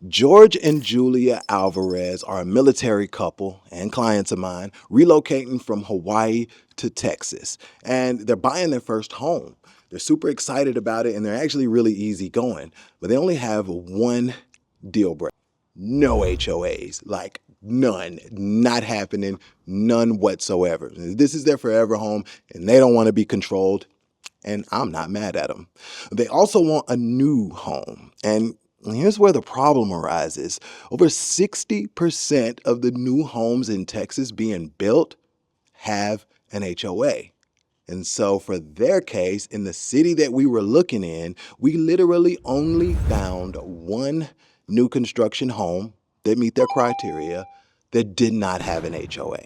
George and Julia Alvarez are a military couple and clients of mine relocating from Hawaii to Texas. And they're buying their first home. They're super excited about it and they're actually really easy going. But they only have one deal breaker. No HOAs, like none, not happening, none whatsoever. This is their forever home and they don't want to be controlled. And I'm not mad at them. They also want a new home. And here's where the problem arises. Over 60% of the new homes in Texas being built have an HOA. And so for their case, in the city that we were looking in, we literally only found one new construction home that meet their criteria that did not have an HOA.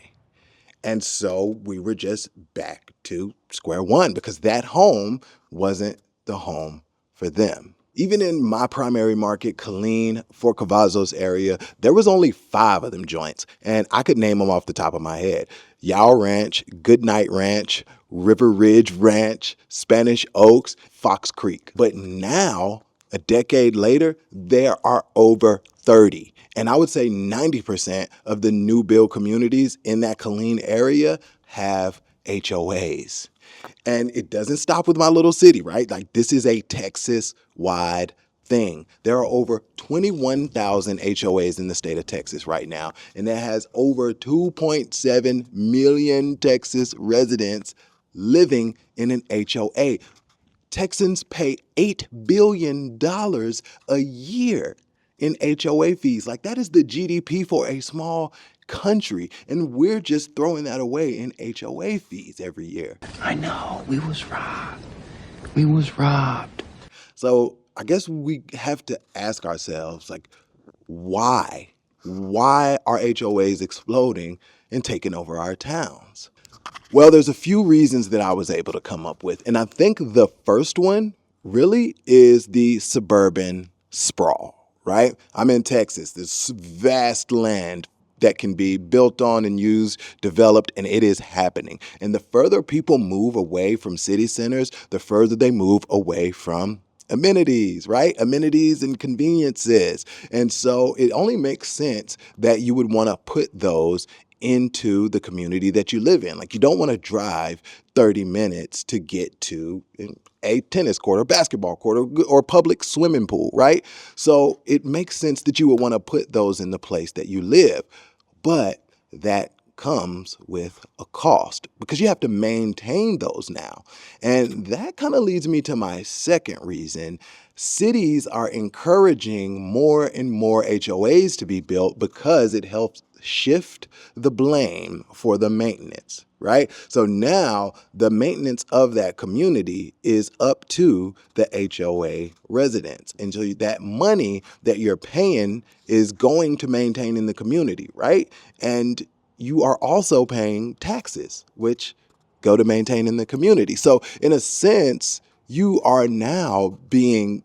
And so we were just back to square one because that home wasn't the home for them. Even in my primary market, Killeen, Fort Cavazos area, there was only 5 of them joints, and I could name them off the top of my head. Yow Ranch, Goodnight Ranch, River Ridge Ranch, Spanish Oaks, Fox Creek. But now, a decade later, there are over 30. And I would say 90% of the new build communities in that Killeen area have HOAs. And it doesn't stop with my little city, right? Like this is a Texas-wide thing. There are over 21,000 HOAs in the state of Texas right now, and that has over 2.7 million Texas residents living in an HOA. Texans pay $8 billion a year in HOA fees. Like that is the GDP for a small country. And we're just throwing that away in HOA fees every year. I know, we was robbed. We was robbed. So I guess we have to ask ourselves, like, why? Why are HOAs exploding and taking over our towns? Well, there's a few reasons that I was able to come up with. And I think the first one really is the suburban sprawl, right? I'm in Texas. There's vast land that can be built on and used, developed, and it is happening. And the further people move away from city centers, the further they move away from amenities, right? Amenities and conveniences. And so it only makes sense that you would want to put those into the community that you live in. Like you don't want to drive 30 minutes to get to a tennis court or basketball court or public swimming pool, right? So it makes sense that you would want to put those in the place that you live. But that comes with a cost because you have to maintain those now. And that kind of leads me to my second reason. Cities are encouraging more and more HOAs to be built because it helps shift the blame for the maintenance, right? So now the maintenance of that community is up to the HOA residents. And so that money that you're paying is going to maintain in the community, right? And you are also paying taxes, which go to maintain in the community. So in a sense, you are now being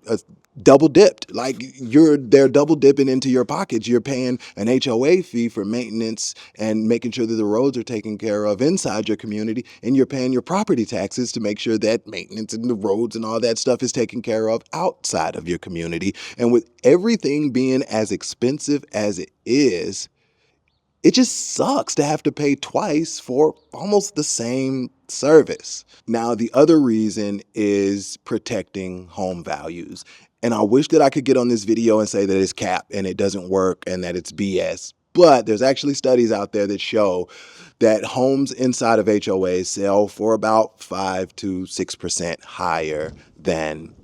double dipped. Like they're double dipping into your pockets. You're paying an HOA fee for maintenance and making sure that the roads are taken care of inside your community, and you're paying your property taxes to make sure that maintenance and the roads and all that stuff is taken care of outside of your community. And with everything being as expensive as it is, it just sucks to have to pay twice for almost the same service. Now, the other reason is protecting home values. And I wish that I could get on this video and say that it's cap and it doesn't work and that it's BS. But there's actually studies out there that show that homes inside of HOAs sell for about 5 to 6% higher than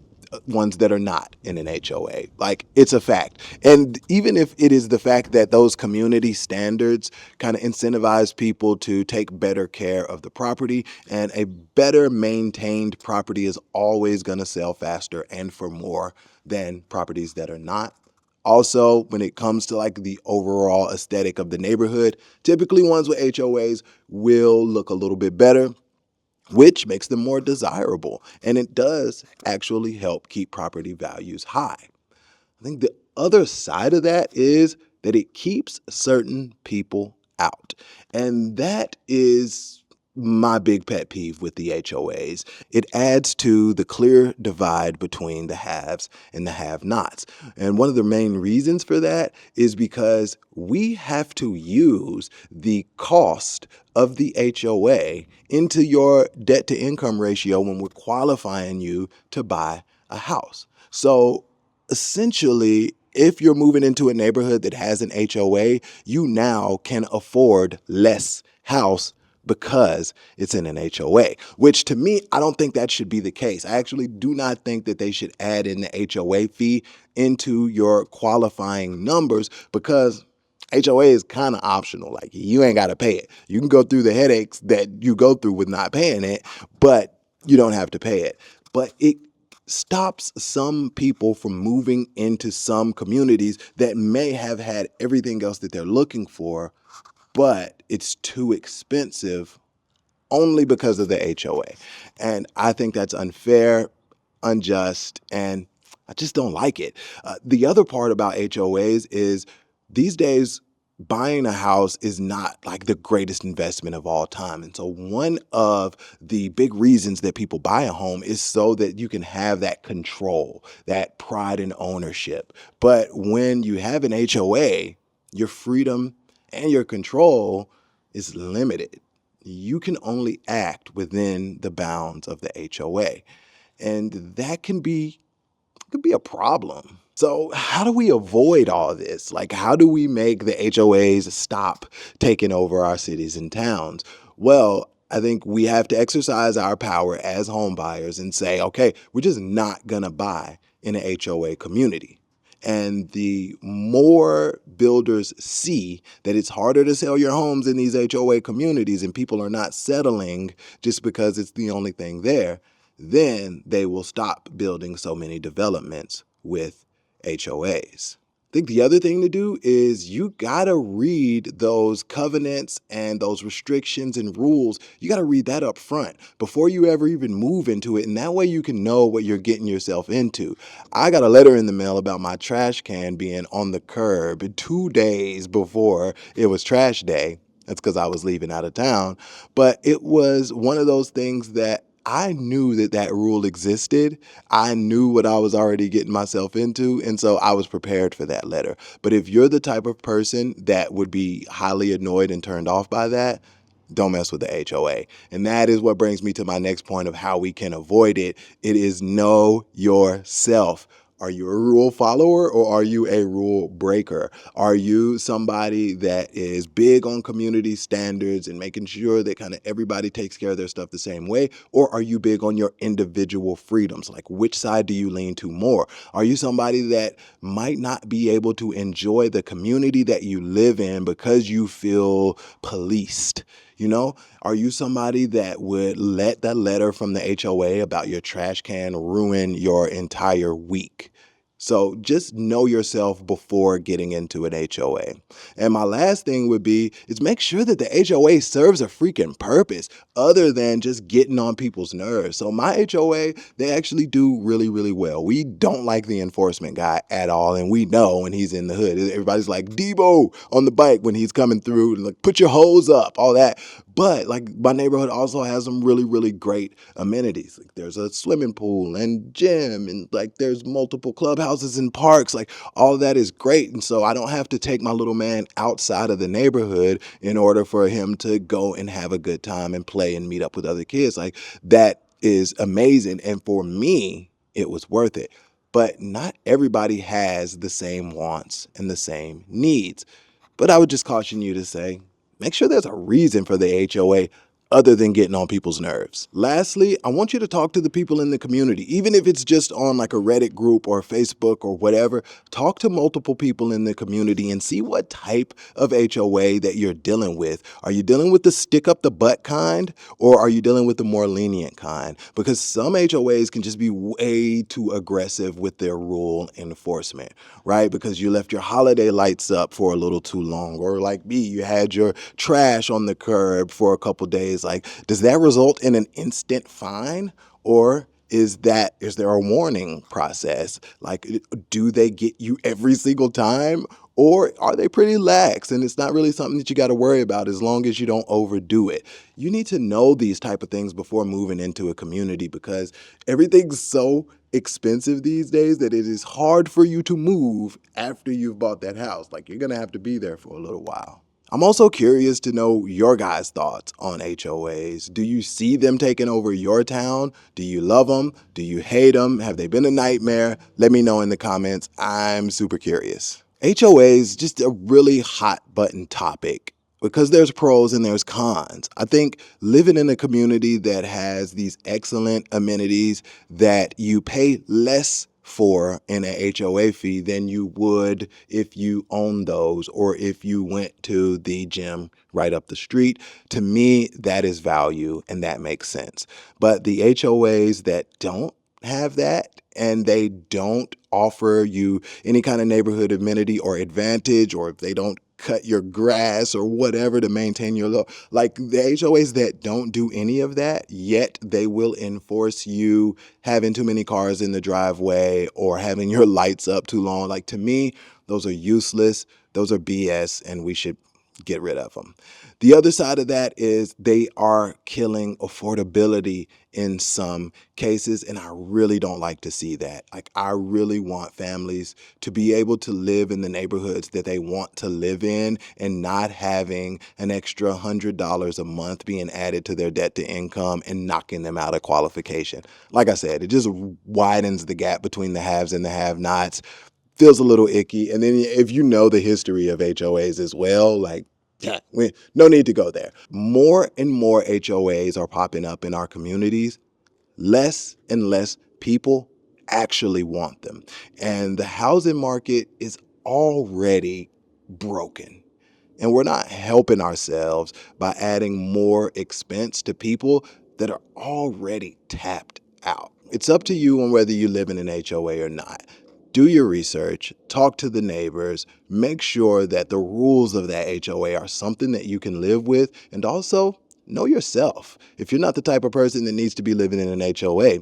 ones that are not in an HOA. Like it's a fact. And even if it is the fact that those community standards kind of incentivize people to take better care of the property, and a better maintained property is always going to sell faster and for more than properties that are not. Also, when it comes to like the overall aesthetic of the neighborhood, typically ones with HOAs will look a little bit better, which makes them more desirable. And it does actually help keep property values high. I think the other side of that is that it keeps certain people out. And that is my big pet peeve with the HOAs. It adds to the clear divide between the haves and the have-nots. And one of the main reasons for that is because we have to use the cost of the HOA into your debt to income ratio when we're qualifying you to buy a house. So essentially, if you're moving into a neighborhood that has an HOA, you now can afford less house because it's in an HOA, which to me, I don't think that should be the case. I actually do not think that they should add in the HOA fee into your qualifying numbers because HOA is kind of optional. Like you ain't got to pay it. You can go through the headaches that you go through with not paying it, but you don't have to pay it. But it stops some people from moving into some communities that may have had everything else that they're looking for, but it's too expensive only because of the HOA. And I think that's unfair, unjust, and I just don't like it. The other part about HOAs is these days, buying a house is not like the greatest investment of all time. And so one of the big reasons that people buy a home is so that you can have that control, that pride in ownership. But when you have an HOA, your freedom and your control is limited. You can only act within the bounds of the HOA. And that could be a problem. So how do we avoid all this? Like, how do we make the HOAs stop taking over our cities and towns? Well, I think we have to exercise our power as home buyers and say, okay, we're just not going to buy in an HOA community. And the more builders see that it's harder to sell your homes in these HOA communities and people are not settling just because it's the only thing there, then they will stop building so many developments with HOAs. I think the other thing to do is you gotta read those covenants and those restrictions and rules. You gotta read that up front before you ever even move into it. And that way you can know what you're getting yourself into. I got a letter in the mail about my trash can being on the curb 2 days before it was trash day. That's because I was leaving out of town. But it was one of those things that I knew that that rule existed. I knew what I was already getting myself into, and so I was prepared for that letter. But if you're the type of person that would be highly annoyed and turned off by that, don't mess with the HOA. And that is what brings me to my next point of how we can avoid it. It is know yourself. Are you a rule follower or are you a rule breaker? Are you somebody that is big on community standards and making sure that kind of everybody takes care of their stuff the same way? Or are you big on your individual freedoms? Like which side do you lean to more? Are you somebody that might not be able to enjoy the community that you live in because you feel policed? You know, are you somebody that would let that letter from the HOA about your trash can ruin your entire week? So just know yourself before getting into an HOA. And my last thing would be is make sure that the HOA serves a freaking purpose other than just getting on people's nerves. So my HOA, they actually do really, really well. We don't like the enforcement guy at all. And we know when he's in the hood, everybody's like Debo on the bike when he's coming through, like put your hose up, all that. But like my neighborhood also has some really, really great amenities. Like there's a swimming pool and gym and like there's multiple clubhouses and parks. Like all of that is great. And so I don't have to take my little man outside of the neighborhood in order for him to go and have a good time and play and meet up with other kids. Like that is amazing. And for me, it was worth it. But not everybody has the same wants and the same needs. But I would just caution you to say, make sure there's a reason for the HOA other than getting on people's nerves. Lastly, I want you to talk to the people in the community, even if it's just on like a Reddit group or Facebook or whatever. Talk to multiple people in the community and see what type of HOA that you're dealing with. Are you dealing with the stick up the butt kind or are you dealing with the more lenient kind? Because some HOAs can just be way too aggressive with their rule enforcement, right? Because you left your holiday lights up for a little too long, or like me, you had your trash on the curb for a couple days. Like, does that result in an instant fine, or Is there a warning process? Like, do they get you every single time? Or are they pretty lax and it's not really something that you got to worry about as long as you don't overdo it? You need to know these type of things before moving into a community because everything's so expensive these days that it is hard for you to move after you've bought that house. Like, you're going to have to be there for a little while. I'm also curious to know your guys' thoughts on HOAs. Do you see them taking over your town? Do you love them? Do you hate them? Have they been a nightmare? Let me know in the comments. I'm super curious. HOAs, just a really hot button topic because there's pros and there's cons. I think living in a community that has these excellent amenities that you pay less for in a HOA fee than you would if you own those or if you went to the gym right up the street. To me, that is value and that makes sense. But the HOAs that don't have that and they don't offer you any kind of neighborhood amenity or advantage, or if they don't cut your grass or whatever to maintain your like the HOAs that don't do any of that, yet they will enforce you having too many cars in the driveway or having your lights up too long. Like, to me, those are useless. Those are BS and we should get rid of them. The other side of that is they are killing affordability in some cases, and I really don't like to see that. Like, I really want families to be able to live in the neighborhoods that they want to live in and not having an extra $100 a month being added to their debt to income and knocking them out of qualification. Like I said, it just widens the gap between the haves and the have-nots. Feels a little icky. And then if you know the history of HOAs as well, like, no need to go there. More and more HOAs are popping up in our communities. Less and less people actually want them. And the housing market is already broken. And we're not helping ourselves by adding more expense to people that are already tapped out. It's up to you on whether you live in an HOA or not. Do your research, talk to the neighbors, make sure that the rules of that HOA are something that you can live with, and also know yourself. If you're not the type of person that needs to be living in an HOA,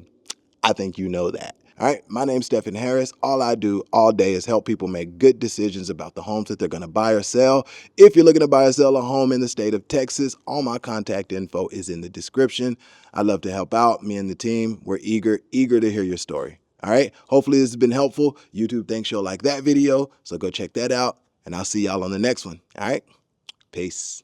I think you know that. All right, my name's Stephen Harris. All I do all day is help people make good decisions about the homes that they're going to buy or sell. If you're looking to buy or sell a home in the state of Texas, all my contact info is in the description. I'd love to help out. Me and the team, we're eager to hear your story. All right, hopefully this has been helpful. YouTube thinks you'll like that video, so go check that out, and I'll see y'all on the next one. All right, peace.